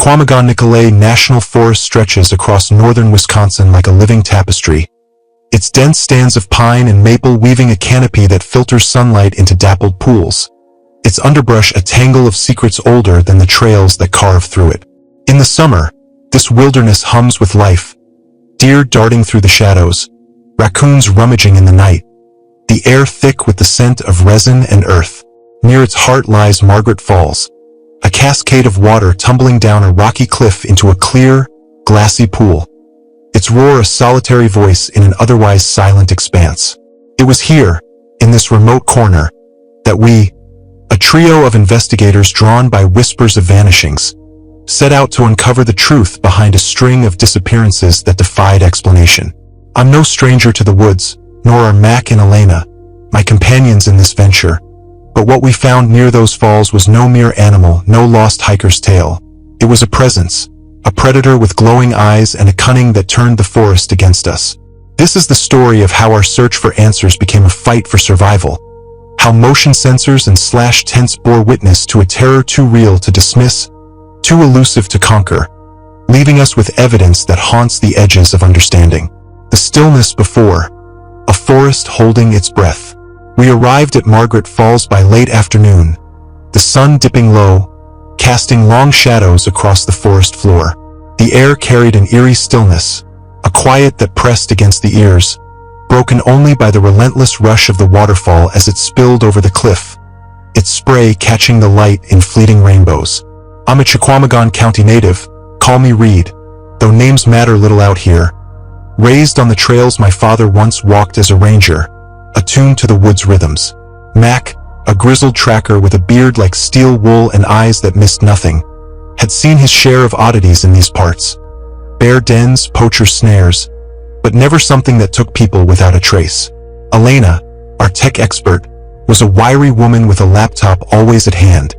Chequamegon-Nicolet National Forest stretches across northern Wisconsin like a living tapestry, its dense stands of pine and maple weaving a canopy that filters sunlight into dappled pools, its underbrush a tangle of secrets older than the trails that carve through it. In the summer, this wilderness hums with life, deer darting through the shadows, raccoons rummaging in the night, the air thick with the scent of resin and earth. Near its heart lies Margaret Falls, a cascade of water tumbling down a rocky cliff into a clear, glassy pool, its roar a solitary voice in an otherwise silent expanse. It was here, in this remote corner, that we, a trio of investigators drawn by whispers of vanishings, set out to uncover the truth behind a string of disappearances that defied explanation. I'm no stranger to the woods, nor are Mac and Elena, my companions in this venture, but what we found near those falls was no mere animal, no lost hiker's tale. It was a presence, a predator with glowing eyes and a cunning that turned the forest against us. This is the story of how our search for answers became a fight for survival, how motion sensors and slash tents bore witness to a terror too real to dismiss, too elusive to conquer, leaving us with evidence that haunts the edges of understanding. The stillness before, a forest holding its breath. We arrived at Margaret Falls by late afternoon, the sun dipping low, casting long shadows across the forest floor. The air carried an eerie stillness, a quiet that pressed against the ears, broken only by the relentless rush of the waterfall as it spilled over the cliff, its spray catching the light in fleeting rainbows. I'm a Chequamegon County native, call me Reed, though names matter little out here. Raised on the trails my father once walked as a ranger, attuned to the woods' rhythms. Mac, a grizzled tracker with a beard like steel wool and eyes that missed nothing, had seen his share of oddities in these parts. Bear dens, poacher snares, but never something that took people without a trace. Elena, our tech expert, was a wiry woman with a laptop always at hand,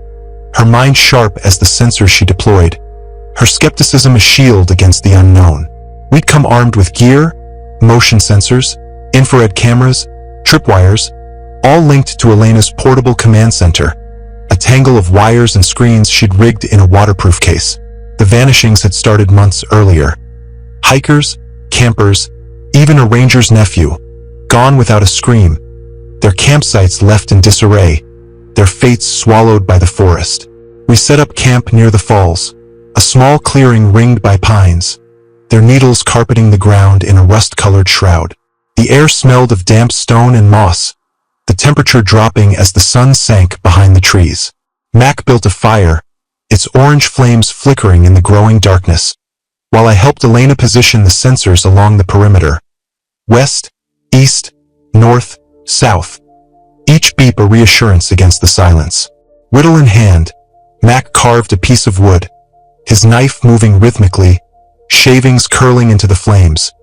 her mind sharp as the sensors she deployed, her skepticism a shield against the unknown. We'd come armed with gear, motion sensors, infrared cameras, tripwires, all linked to Elena's portable command center, a tangle of wires and screens she'd rigged in a waterproof case. The vanishings had started months earlier. Hikers, campers, even a ranger's nephew, gone without a scream, their campsites left in disarray, their fates swallowed by the forest. We set up camp near the falls, a small clearing ringed by pines, their needles carpeting the ground in a rust-colored shroud. The air smelled of damp stone and moss, the temperature dropping as the sun sank behind the trees. Mac built a fire, its orange flames flickering in the growing darkness, while I helped Elena position the sensors along the perimeter. West, east, north, south. Each beep a reassurance against the silence. Whittle in hand, Mac carved a piece of wood, his knife moving rhythmically, shavings curling into the flames,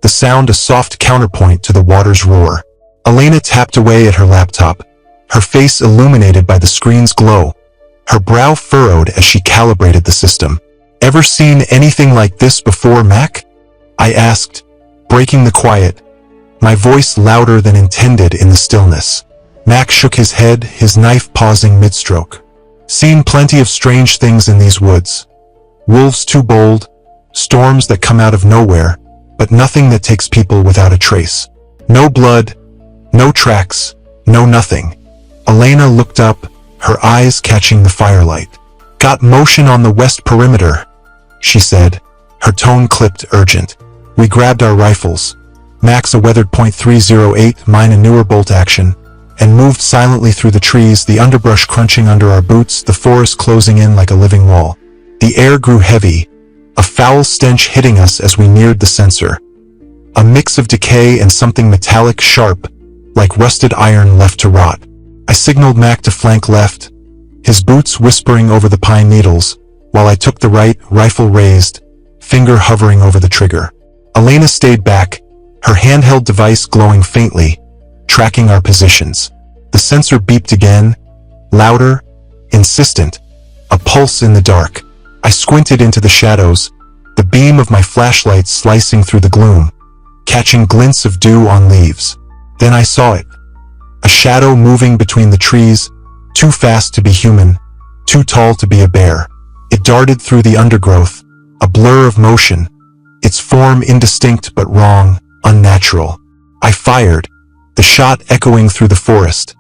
the sound a soft counterpoint to the water's roar. Elena tapped away at her laptop, her face illuminated by the screen's glow, her brow furrowed as she calibrated the system. Ever seen anything like this before, Mac? I asked, breaking the quiet, my voice louder than intended in the stillness. Mac shook his head, his knife pausing mid-stroke. Seen plenty of strange things in these woods. Wolves too bold, storms that come out of nowhere, but nothing that takes people without a trace. No blood, no tracks, no nothing. Elena looked up, her eyes catching the firelight. Got motion on the west perimeter, she said, her tone clipped urgent. We grabbed our rifles, Mac's a weathered .308, mine a newer bolt action, and moved silently through the trees, the underbrush crunching under our boots, the forest closing in like a living wall. The air grew heavy, a foul stench hitting us as we neared the sensor. A mix of decay and something metallic sharp, like rusted iron left to rot. I signaled Mac to flank left, his boots whispering over the pine needles, while I took the right, rifle raised, finger hovering over the trigger. Elena stayed back, her handheld device glowing faintly, tracking our positions. The sensor beeped again, louder, insistent, a pulse in the dark. I squinted into the shadows, the beam of my flashlight slicing through the gloom, catching glints of dew on leaves. Then I saw it. A shadow moving between the trees, too fast to be human, too tall to be a bear. It darted through the undergrowth, a blur of motion, its form indistinct but wrong, unnatural. I fired, the shot echoing through the forest,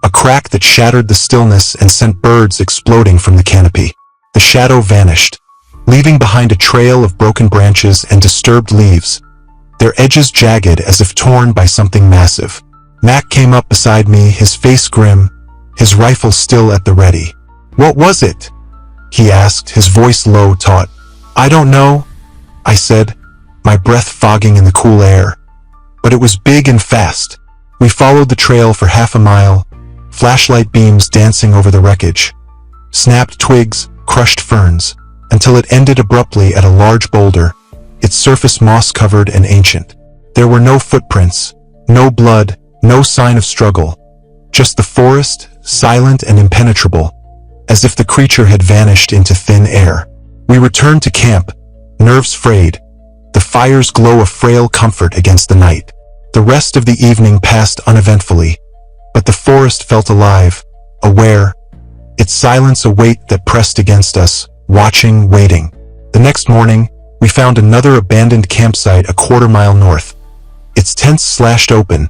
a crack that shattered the stillness and sent birds exploding from the canopy. The shadow vanished, leaving behind a trail of broken branches and disturbed leaves, their edges jagged as if torn by something massive. Mac came up beside me, his face grim, his rifle still at the ready. "What was it?" he asked, his voice low, taut. "I don't know," I said, my breath fogging in the cool air. But it was big and fast. We followed the trail for half a mile, flashlight beams dancing over the wreckage, snapped twigs, crushed ferns, until it ended abruptly at a large boulder, its surface moss-covered and ancient. There were no footprints, no blood, no sign of struggle, just the forest, silent and impenetrable, as if the creature had vanished into thin air. We returned to camp, nerves frayed, the fire's glow a frail comfort against the night. The rest of the evening passed uneventfully, but the forest felt alive, aware, its silence a weight that pressed against us, watching, waiting. The next morning, we found another abandoned campsite a quarter-mile north, its tents slashed open,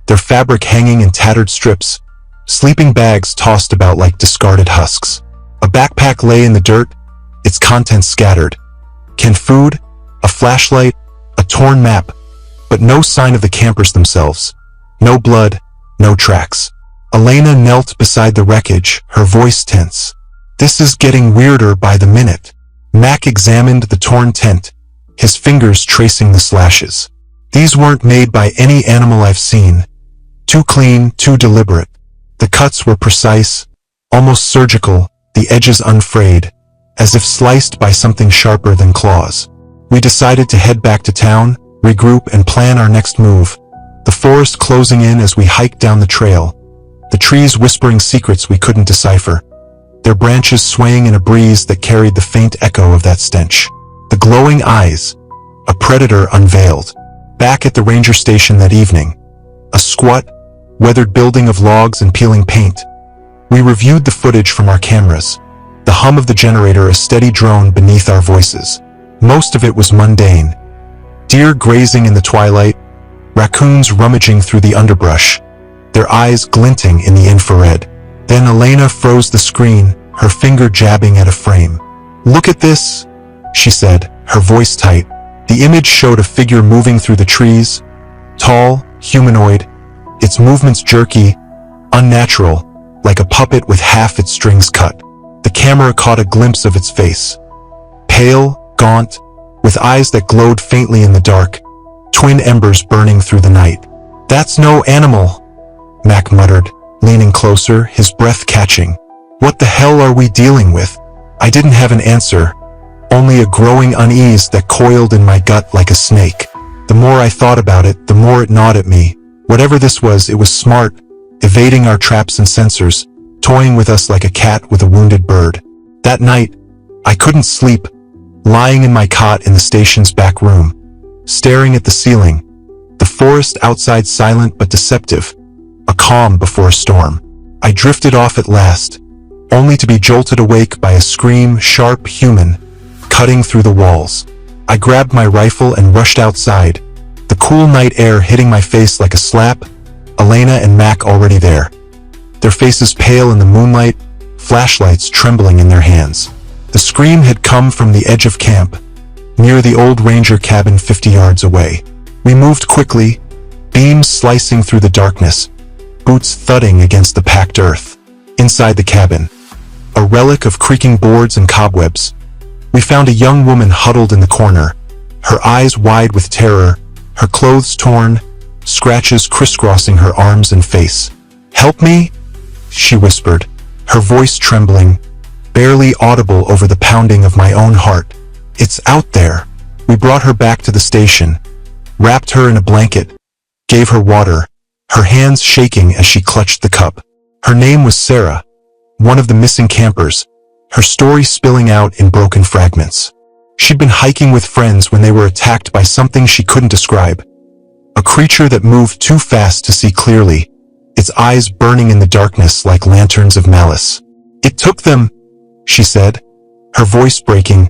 their fabric hanging in tattered strips, sleeping bags tossed about like discarded husks. A backpack lay in the dirt, its contents scattered. Canned food, a flashlight, a torn map, but no sign of the campers themselves. No blood, no tracks. Elena knelt beside the wreckage, her voice tense. "This is getting weirder by the minute." Mac examined the torn tent, his fingers tracing the slashes. "These weren't made by any animal I've seen. Too clean, too deliberate. The cuts were precise, almost surgical, the edges unfrayed, as if sliced by something sharper than claws." We decided to head back to town, regroup and plan our next move, the forest closing in as we hiked down the trail, the trees whispering secrets we couldn't decipher, their branches swaying in a breeze that carried the faint echo of that stench. The glowing eyes, a predator unveiled. Back at the ranger station that evening, a squat, weathered building of logs and peeling paint. We reviewed the footage from our cameras, the hum of the generator a steady drone beneath our voices. Most of it was mundane. Deer grazing in the twilight, raccoons rummaging through the underbrush, their eyes glinting in the infrared. Then Elena froze the screen, her finger jabbing at a frame. "Look at this," she said, her voice tight. The image showed a figure moving through the trees, tall, humanoid, its movements jerky, unnatural, like a puppet with half its strings cut. The camera caught a glimpse of its face. Pale, gaunt, with eyes that glowed faintly in the dark, twin embers burning through the night. "That's no animal," Mac muttered, leaning closer, his breath catching. "What the hell are we dealing with?" I didn't have an answer, only a growing unease that coiled in my gut like a snake. The more I thought about it, the more it gnawed at me. Whatever this was, it was smart, evading our traps and sensors, toying with us like a cat with a wounded bird. That night, I couldn't sleep, lying in my cot in the station's back room, staring at the ceiling, the forest outside silent but deceptive, a calm before a storm. I drifted off at last, only to be jolted awake by a scream, sharp, human, cutting through the walls. I grabbed my rifle and rushed outside, the cool night air hitting my face like a slap, Elena and Mac already there, their faces pale in the moonlight, flashlights trembling in their hands. The scream had come from the edge of camp, near the old ranger cabin 50 yards away. We moved quickly, beams slicing through the darkness, boots thudding against the packed earth. Inside the cabin, a relic of creaking boards and cobwebs, we found a young woman huddled in the corner, her eyes wide with terror, her clothes torn, scratches crisscrossing her arms and face. "Help me?" she whispered, her voice trembling, barely audible over the pounding of my own heart. "It's out there." We brought her back to the station, wrapped her in a blanket, gave her water, her hands shaking as she clutched the cup. Her name was Sarah, one of the missing campers, her story spilling out in broken fragments. She'd been hiking with friends when they were attacked by something she couldn't describe, a creature that moved too fast to see clearly, its eyes burning in the darkness like lanterns of malice. "It took them," she said, her voice breaking,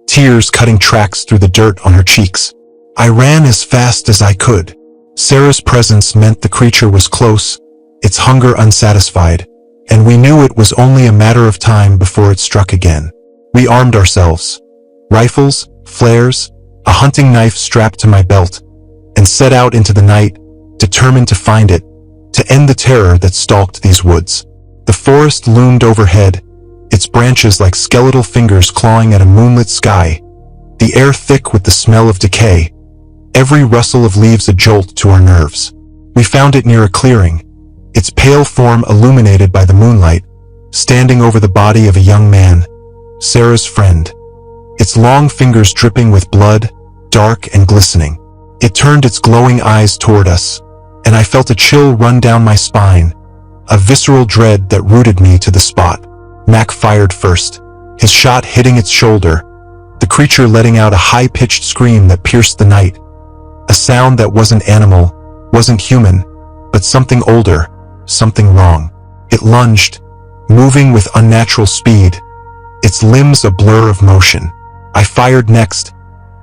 tears cutting tracks through the dirt on her cheeks. I ran as fast as I could. Sarah's presence meant the creature was close, its hunger unsatisfied, and we knew it was only a matter of time before it struck again. We armed ourselves. Rifles, flares, a hunting knife strapped to my belt, and set out into the night, determined to find it, to end the terror that stalked these woods. The forest loomed overhead, its branches like skeletal fingers clawing at a moonlit sky, the air thick with the smell of decay, every rustle of leaves a jolt to our nerves. We found it near a clearing, its pale form illuminated by the moonlight, standing over the body of a young man, Sarah's friend, its long fingers dripping with blood, dark and glistening. It turned its glowing eyes toward us, and I felt a chill run down my spine, a visceral dread that rooted me to the spot. Mac fired first, his shot hitting its shoulder, the creature letting out a high-pitched scream that pierced the night, a sound that wasn't animal, wasn't human, but something older, something wrong. It lunged, moving with unnatural speed, its limbs a blur of motion. I fired next,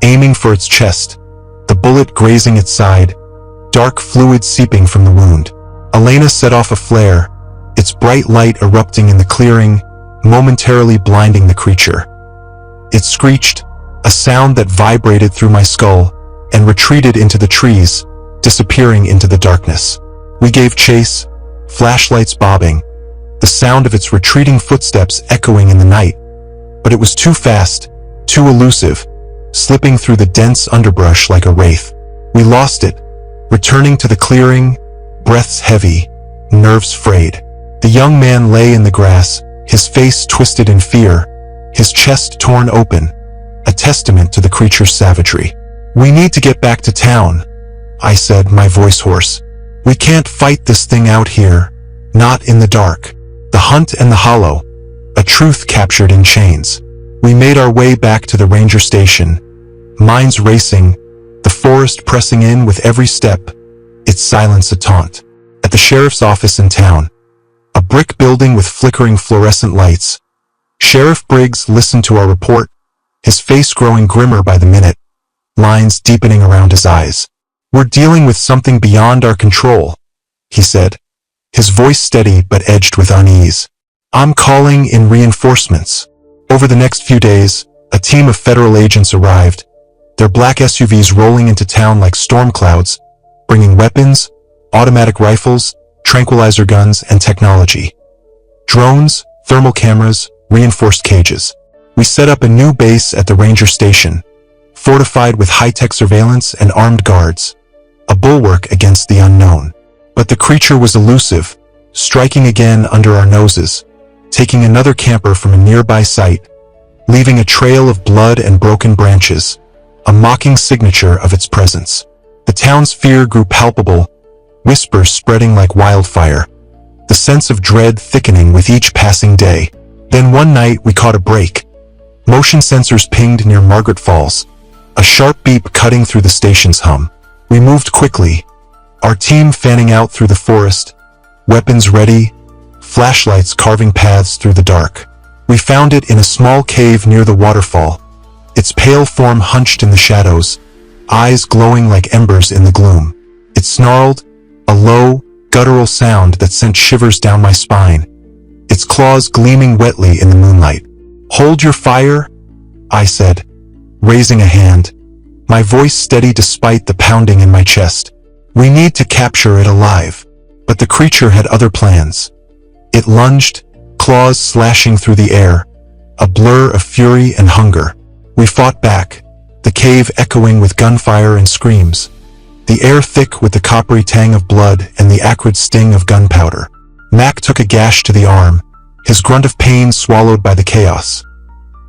aiming for its chest, the bullet grazing its side, dark fluid seeping from the wound. Elena set off a flare, its bright light erupting in the clearing, momentarily blinding the creature. It screeched, a sound that vibrated through my skull, and retreated into the trees, disappearing into the darkness. We gave chase, flashlights bobbing, the sound of its retreating footsteps echoing in the night. But it was too fast, too elusive, slipping through the dense underbrush like a wraith. We lost it, returning to the clearing, breaths heavy, nerves frayed. The young man lay in the grass, his face twisted in fear, his chest torn open, a testament to the creature's savagery. "We need to get back to town," I said, my voice hoarse. "We can't fight this thing out here, not in the dark." The hunt and the hollow, a truth captured in chains. We made our way back to the ranger station, minds racing, the forest pressing in with every step, its silence a taunt. At the sheriff's office in town, a brick building with flickering fluorescent lights, Sheriff Briggs listened to our report, his face growing grimmer by the minute, lines deepening around his eyes. "We're dealing with something beyond our control," he said, his voice steady but edged with unease. "I'm calling in reinforcements." Over the next few days, a team of federal agents arrived, their black SUVs rolling into town like storm clouds, bringing weapons, automatic rifles, tranquilizer guns, and technology. Drones, thermal cameras, reinforced cages. We set up a new base at the ranger station, fortified with high-tech surveillance and armed guards, a bulwark against the unknown. But the creature was elusive, striking again under our noses, taking another camper from a nearby site, leaving a trail of blood and broken branches, a mocking signature of its presence. The town's fear grew palpable, whispers spreading like wildfire, the sense of dread thickening with each passing day. Then one night we caught a break. Motion sensors pinged near Margaret Falls, a sharp beep cutting through the station's hum. We moved quickly, our team fanning out through the forest, weapons ready, flashlights carving paths through the dark. We found it in a small cave near the waterfall, its pale form hunched in the shadows, eyes glowing like embers in the gloom. It snarled, a low, guttural sound that sent shivers down my spine, its claws gleaming wetly in the moonlight. "Hold your fire," I said, raising a hand, my voice steady despite the pounding in my chest. "We need to capture it alive." But the creature had other plans. It lunged, claws slashing through the air, a blur of fury and hunger. We fought back, the cave echoing with gunfire and screams, the air thick with the coppery tang of blood and the acrid sting of gunpowder. Mac took a gash to the arm, his grunt of pain swallowed by the chaos.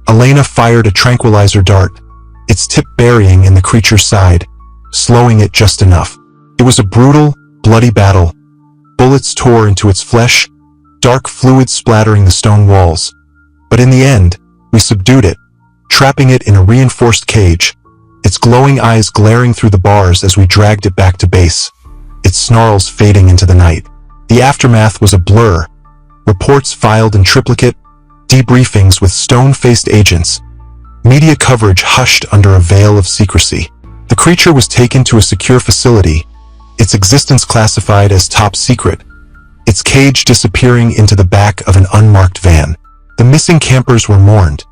Elena fired a tranquilizer dart, its tip burying in the creature's side, slowing it just enough. It was a brutal, bloody battle. Bullets tore into its flesh, dark fluid splattering the stone walls. But in the end, we subdued it, trapping it in a reinforced cage, its glowing eyes glaring through the bars as we dragged it back to base, its snarls fading into the night. The aftermath was a blur, reports filed in triplicate, debriefings with stone-faced agents, media coverage hushed under a veil of secrecy. The creature was taken to a secure facility, its existence classified as top secret, its cage disappearing into the back of an unmarked van. The missing campers were mourned,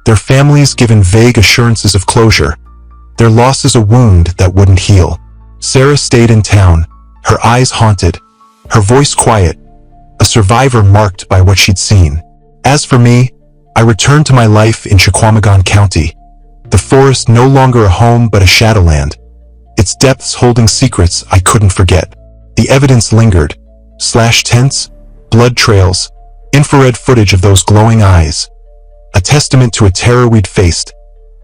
their families given vague assurances of closure, their losses a wound that wouldn't heal. Sarah stayed in town, her eyes haunted, her voice quiet, a survivor marked by what she'd seen. As for me, I returned to my life in Chequamegon County, the forest no longer a home but a shadowland, its depths holding secrets I couldn't forget. The evidence lingered, slashed tents, blood trails, infrared footage of those glowing eyes, a testament to a terror we'd faced,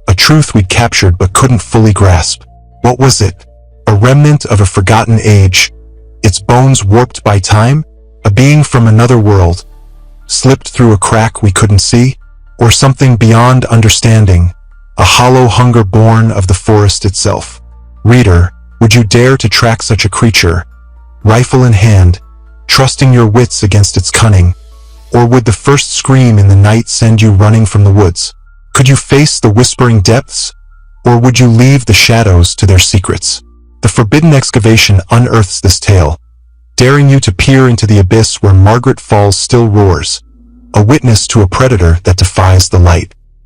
a truth we'd captured but couldn't fully grasp. What was it? A remnant of a forgotten age, its bones warped by time? A being from another world, slipped through a crack we couldn't see? Or something beyond understanding, a hollow hunger born of the forest itself? Reader, would you dare to track such a creature, rifle in hand, trusting your wits against its cunning? Or would the first scream in the night send you running from the woods? Could you face the whispering depths? Or would you leave the shadows to their secrets? The forbidden excavation unearths this tale, daring you to peer into the abyss where Margaret Falls still roars, a witness to a predator that defies the light.